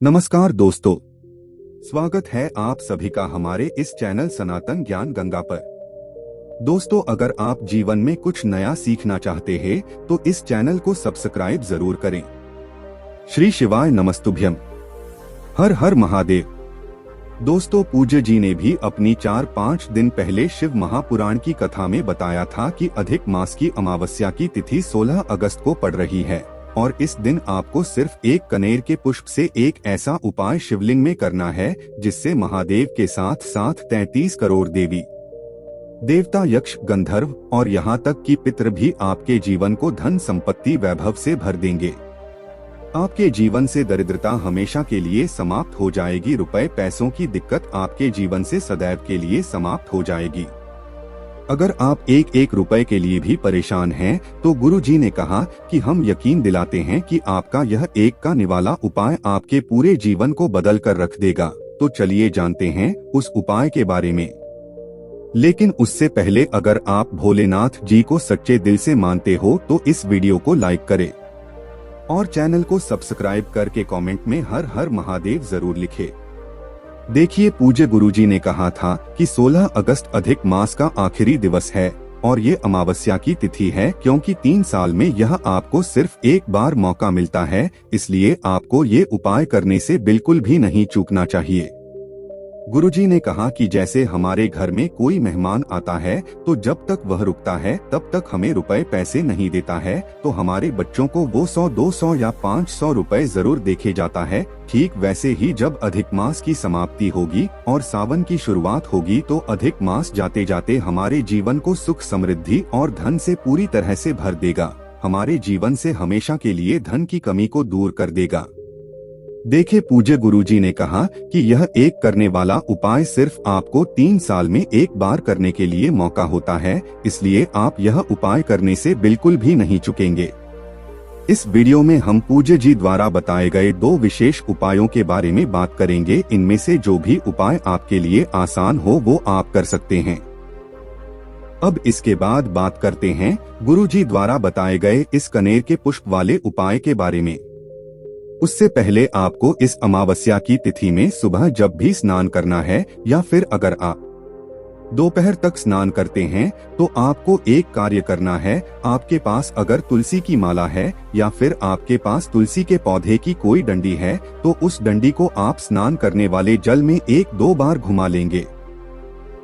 नमस्कार दोस्तों, स्वागत है आप सभी का हमारे इस चैनल सनातन ज्ञान गंगा पर। दोस्तों, अगर आप जीवन में कुछ नया सीखना चाहते हैं तो इस चैनल को सब्सक्राइब जरूर करें। श्री शिवाय नमस्तुभ्यम। हर हर महादेव। दोस्तों, पूज्य जी ने भी अपनी 4-5 दिन पहले शिव महापुराण की कथा में बताया था कि अधिक मास की अमावस्या की तिथि 16 अगस्त को पड़ रही है और इस दिन आपको सिर्फ एक कनेर के पुष्प से एक ऐसा उपाय शिवलिंग में करना है जिससे महादेव के साथ साथ 33 करोड़ देवी देवता, यक्ष, गंधर्व और यहाँ तक कि पितृ भी आपके जीवन को धन संपत्ति वैभव से भर देंगे। आपके जीवन से दरिद्रता हमेशा के लिए समाप्त हो जाएगी। रुपए पैसों की दिक्कत आपके जीवन से सदैव के लिए समाप्त हो जाएगी। अगर आप एक रुपए के लिए भी परेशान हैं, तो गुरु जी ने कहा कि हम यकीन दिलाते हैं कि आपका यह एक का निवाला उपाय आपके पूरे जीवन को बदल कर रख देगा। तो चलिए जानते हैं उस उपाय के बारे में। लेकिन उससे पहले अगर आप भोलेनाथ जी को सच्चे दिल से मानते हो तो इस वीडियो को लाइक करें और चैनल को सब्सक्राइब करके कमेंट में हर हर महादेव जरूर लिखें। देखिए, पूज्य गुरुजी ने कहा था कि 16 अगस्त अधिक मास का आखिरी दिवस है और ये अमावस्या की तिथि है, क्योंकि 3 साल में यह आपको सिर्फ एक बार मौका मिलता है। इसलिए आपको ये उपाय करने से बिल्कुल भी नहीं चूकना चाहिए। गुरुजी ने कहा कि जैसे हमारे घर में कोई मेहमान आता है तो जब तक वह रुकता है तब तक हमें रुपए पैसे नहीं देता है, तो हमारे बच्चों को वो 100-200 या 500 रुपए जरूर देखे जाता है। ठीक वैसे ही जब अधिक मास की समाप्ति होगी और सावन की शुरुआत होगी तो अधिक मास जाते जाते हमारे जीवन को सुख, समृद्धि और धन से पूरी तरह से भर देगा। हमारे जीवन से हमेशा के लिए धन की कमी को दूर कर देगा। देखे, पूज्य गुरुजी ने कहा कि यह एक करने वाला उपाय सिर्फ आपको 3 साल में एक बार करने के लिए मौका होता है, इसलिए आप यह उपाय करने से बिल्कुल भी नहीं चूकेंगे। इस वीडियो में हम पूज्य जी द्वारा बताए गए 2 विशेष उपायों के बारे में बात करेंगे। इनमें से जो भी उपाय आपके लिए आसान हो वो आप कर सकते हैं। अब इसके बाद बात करते हैं गुरुजी द्वारा बताए गए इस कनेर के पुष्प वाले उपाय के बारे में। उससे पहले आपको इस अमावस्या की तिथि में सुबह जब भी स्नान करना है या फिर अगर आप दोपहर तक स्नान करते हैं तो आपको एक कार्य करना है। आपके पास अगर तुलसी की माला है या फिर आपके पास तुलसी के पौधे की कोई डंडी है तो उस डंडी को आप स्नान करने वाले जल में 1-2 बार घुमा लेंगे।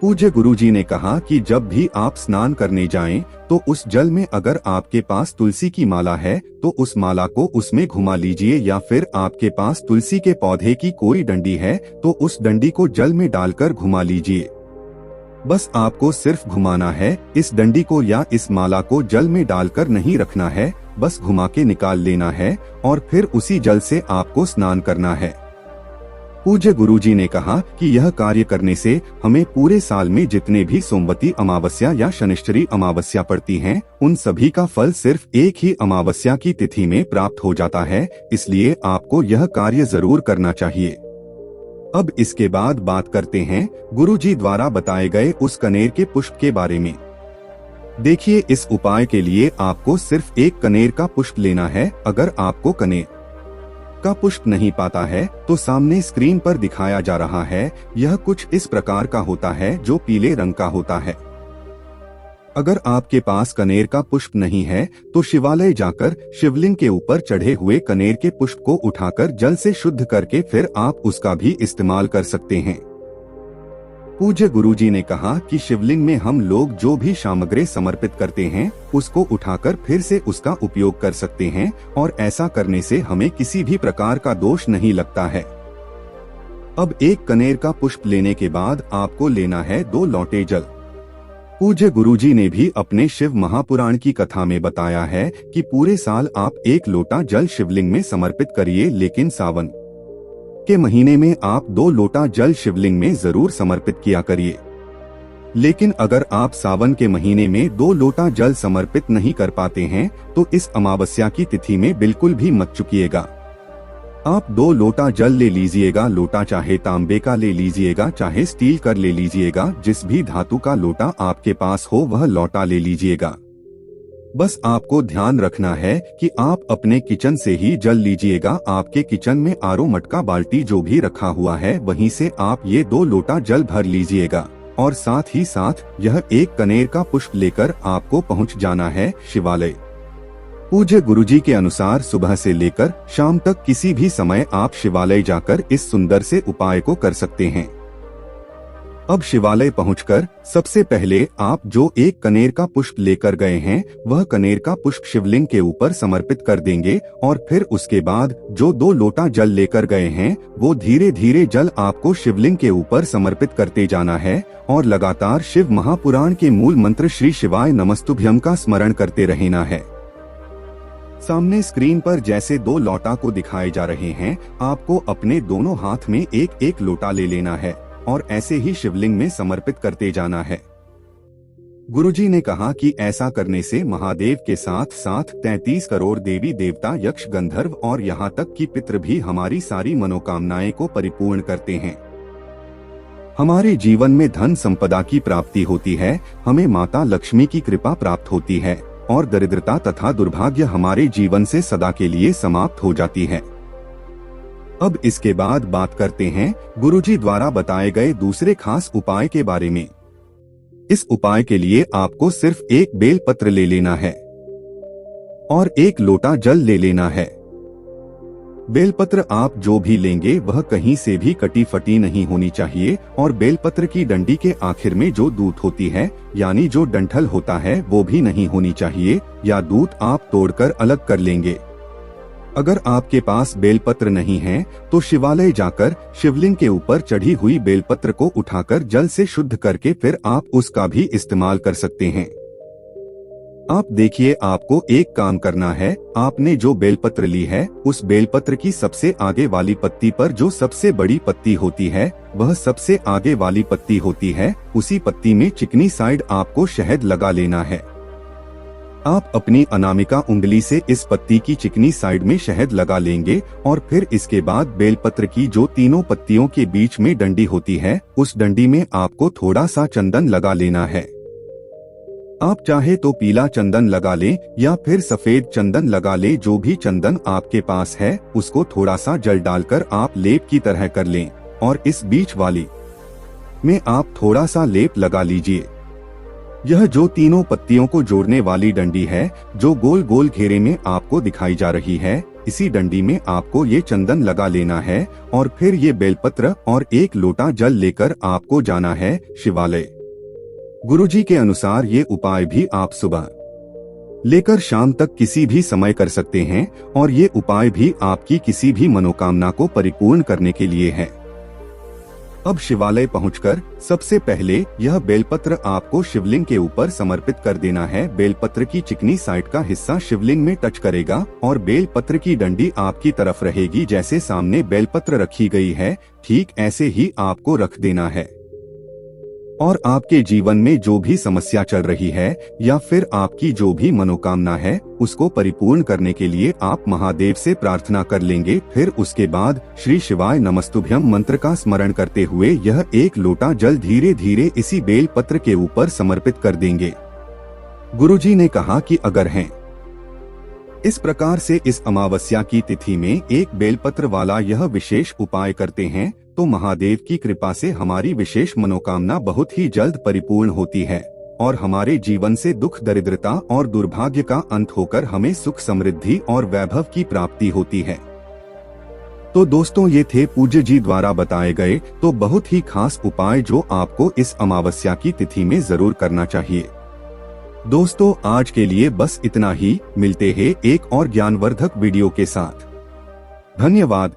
पूज्य गुरुजी ने कहा कि जब भी आप स्नान करने जाएं तो उस जल में अगर आपके पास तुलसी की माला है तो उस माला को उसमें घुमा लीजिए, या फिर आपके पास तुलसी के पौधे की कोई डंडी है तो उस डंडी को जल में डालकर घुमा लीजिए। बस आपको सिर्फ घुमाना है। इस डंडी को या इस माला को जल में डालकर नहीं रखना है, बस घुमा के निकाल लेना है और फिर उसी जल से आपको स्नान करना है। पूज्य गुरुजी ने कहा कि यह कार्य करने से हमें पूरे साल में जितने भी सोमवती अमावस्या या शनिश्चरी अमावस्या पड़ती हैं, उन सभी का फल सिर्फ एक ही अमावस्या की तिथि में प्राप्त हो जाता है। इसलिए आपको यह कार्य जरूर करना चाहिए। अब इसके बाद बात करते हैं गुरुजी द्वारा बताए गए उस कनेर के पुष्प के बारे में। देखिए, इस उपाय के लिए आपको सिर्फ एक कनेर का पुष्प लेना है। अगर आपको कनेर का पुष्प नहीं पाता है तो सामने स्क्रीन पर दिखाया जा रहा है, यह कुछ इस प्रकार का होता है जो पीले रंग का होता है। अगर आपके पास कनेर का पुष्प नहीं है तो शिवालय जाकर शिवलिंग के ऊपर चढ़े हुए कनेर के पुष्प को उठाकर जल से शुद्ध करके फिर आप उसका भी इस्तेमाल कर सकते हैं। पूज्य गुरुजी ने कहा कि शिवलिंग में हम लोग जो भी सामग्री समर्पित करते हैं उसको उठाकर फिर से उसका उपयोग कर सकते हैं और ऐसा करने से हमें किसी भी प्रकार का दोष नहीं लगता है। अब एक कनेर का पुष्प लेने के बाद आपको लेना है 2 लोटे जल। पूज्य गुरुजी ने भी अपने शिव महापुराण की कथा में बताया है कि पूरे साल आप 1 लोटा जल शिवलिंग में समर्पित करिए, लेकिन सावन के महीने में आप 2 लोटा जल शिवलिंग में जरूर समर्पित किया करिए। लेकिन अगर आप सावन के महीने में 2 लोटा जल समर्पित नहीं कर पाते हैं तो इस अमावस्या की तिथि में बिल्कुल भी मत चूकिएगा। आप 2 लोटा जल ले लीजिएगा। लोटा चाहे तांबे का ले लीजिएगा, चाहे स्टील का ले लीजिएगा, जिस भी धातु का लोटा आपके पास हो वह लोटा ले लीजिएगा। बस आपको ध्यान रखना है कि आप अपने किचन से ही जल लीजिएगा। आपके किचन में आरओ मटका बाल्टी जो भी रखा हुआ है वहीं से आप ये 2 लोटा जल भर लीजिएगा और साथ ही साथ यह एक कनेर का पुष्प लेकर आपको पहुंच जाना है शिवालय। पूज्य गुरुजी के अनुसार सुबह से लेकर शाम तक किसी भी समय आप शिवालय जाकर इस सुंदर से उपाय को कर सकते हैं। अब शिवालय पहुंचकर सबसे पहले आप जो एक कनेर का पुष्प लेकर गए हैं वह कनेर का पुष्प शिवलिंग के ऊपर समर्पित कर देंगे और फिर उसके बाद जो 2 लोटा जल लेकर गए हैं वो धीरे धीरे जल आपको शिवलिंग के ऊपर समर्पित करते जाना है और लगातार शिव महापुराण के मूल मंत्र श्री शिवाय नमस्तुभ्यम का स्मरण करते रहना है। सामने स्क्रीन पर जैसे 2 लोटा को दिखाए जा रहे हैं, आपको अपने दोनों हाथ में एक एक लोटा ले लेना है और ऐसे ही शिवलिंग में समर्पित करते जाना है। गुरुजी ने कहा कि ऐसा करने से महादेव के साथ साथ 33 करोड़ देवी देवता, यक्ष, गंधर्व और यहाँ तक कि पितृ भी हमारी सारी मनोकामनाएं को परिपूर्ण करते हैं। हमारे जीवन में धन संपदा की प्राप्ति होती है, हमें माता लक्ष्मी की कृपा प्राप्त होती है और दरिद्रता तथा दुर्भाग्य हमारे जीवन से सदा के लिए समाप्त हो जाती है। अब इसके बाद बात करते हैं गुरुजी द्वारा बताए गए दूसरे खास उपाय के बारे में। इस उपाय के लिए आपको सिर्फ एक बेल पत्र ले लेना है और एक लोटा जल ले लेना है। बेलपत्र आप जो भी लेंगे वह कहीं से भी कटी फटी नहीं होनी चाहिए और बेलपत्र की डंडी के आखिर में जो दूत होती है यानी जो डंठल होता है वो भी नहीं होनी चाहिए या दूत आप तोड़कर अलग कर लेंगे। अगर आपके पास बेलपत्र नहीं है तो शिवालय जाकर शिवलिंग के ऊपर चढ़ी हुई बेलपत्र को उठाकर जल से शुद्ध करके फिर आप उसका भी इस्तेमाल कर सकते हैं। आप देखिए, आपको एक काम करना है, आपने जो बेलपत्र ली है उस बेलपत्र की सबसे आगे वाली पत्ती पर जो सबसे बड़ी पत्ती होती है वह सबसे आगे वाली पत्ती होती है, उसी पत्ती में चिकनी साइड आपको शहद लगा लेना है। आप अपनी अनामिका उंगली से इस पत्ती की चिकनी साइड में शहद लगा लेंगे और फिर इसके बाद बेलपत्र की जो तीनों पत्तियों के बीच में डंडी होती है उस डंडी में आपको थोड़ा सा चंदन लगा लेना है। आप चाहे तो पीला चंदन लगा लें या फिर सफेद चंदन लगा लें, जो भी चंदन आपके पास है उसको थोड़ा सा जल डालकर आप लेप की तरह कर लें और इस बीच वाली में आप थोड़ा सा लेप लगा लीजिए। यह जो तीनों पत्तियों को जोड़ने वाली डंडी है जो गोल गोल घेरे में आपको दिखाई जा रही है, इसी डंडी में आपको ये चंदन लगा लेना है और फिर ये बेलपत्र और एक लोटा जल लेकर आपको जाना है शिवालय। गुरुजी के अनुसार ये उपाय भी आप सुबह लेकर शाम तक किसी भी समय कर सकते हैं और ये उपाय भी आपकी किसी भी मनोकामना को परिपूर्ण करने के लिए है। अब शिवालय पहुंचकर सबसे पहले यह बेलपत्र आपको शिवलिंग के ऊपर समर्पित कर देना है। बेलपत्र की चिकनी साइड का हिस्सा शिवलिंग में टच करेगा और बेलपत्र की डंडी आपकी तरफ रहेगी। जैसे सामने बेलपत्र रखी गई है ठीक ऐसे ही आपको रख देना है और आपके जीवन में जो भी समस्या चल रही है या फिर आपकी जो भी मनोकामना है उसको परिपूर्ण करने के लिए आप महादेव से प्रार्थना कर लेंगे। फिर उसके बाद श्री शिवाय नमस्तुभ्यम मंत्र का स्मरण करते हुए यह एक लोटा जल धीरे धीरे इसी बेल पत्र के ऊपर समर्पित कर देंगे। गुरुजी ने कहा कि अगर हैं इस प्रकार से इस अमावस्या की तिथि में एक बेलपत्र वाला यह विशेष उपाय करते हैं तो महादेव की कृपा से हमारी विशेष मनोकामना बहुत ही जल्द परिपूर्ण होती है और हमारे जीवन से दुख, दरिद्रता और दुर्भाग्य का अंत होकर हमें सुख, समृद्धि और वैभव की प्राप्ति होती है। तो दोस्तों, ये थे पूज्य जी द्वारा बताए गए तो बहुत ही खास उपाय जो आपको इस अमावस्या की तिथि में जरूर करना चाहिए। दोस्तों, आज के लिए बस इतना ही। मिलते हैं एक और ज्ञानवर्धक वीडियो के साथ। धन्यवाद।